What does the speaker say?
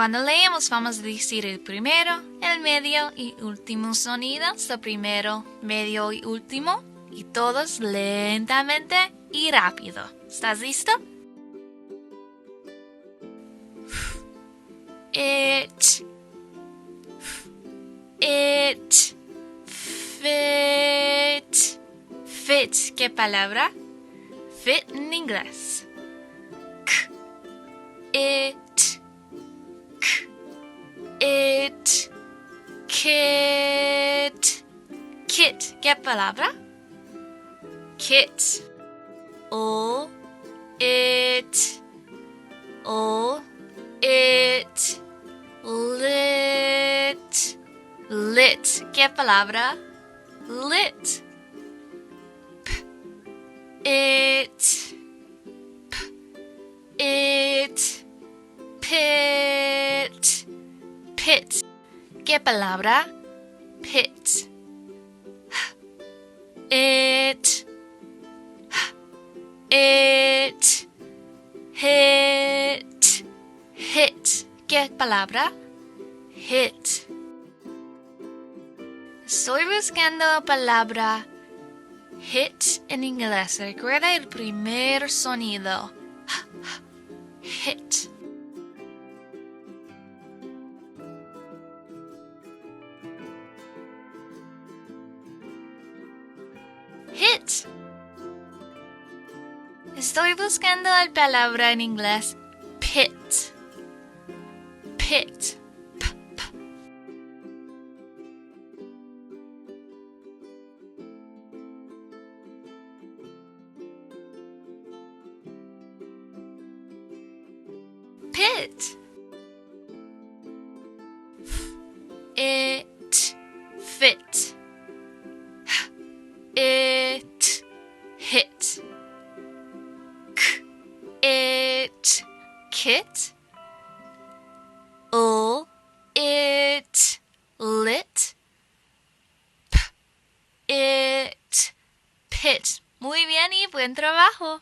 Cuando leemos vamos a decir el primero, el medio y último sonidos, el primero, medio y último, y todos lentamente y rápido. ¿Estás listo? It, fit, fit. ¿Qué palabra? Fit en inglés. It, kit, kit. ¿Qué palabra? Kit. It, lit, lit. ¿Qué palabra? Lit. It, pit, pit. ¿Qué palabra? Pit. It, hit, hit. ¿Qué palabra? Hit. Estoy buscando la palabra hit en inglés. Recuerda el primer sonido. Hit. Hit. Estoy buscando la palabra en inglés pit. Pit. Pit. It fit. It hit. It kit. It lit. It pit. Muy bien y buen trabajo.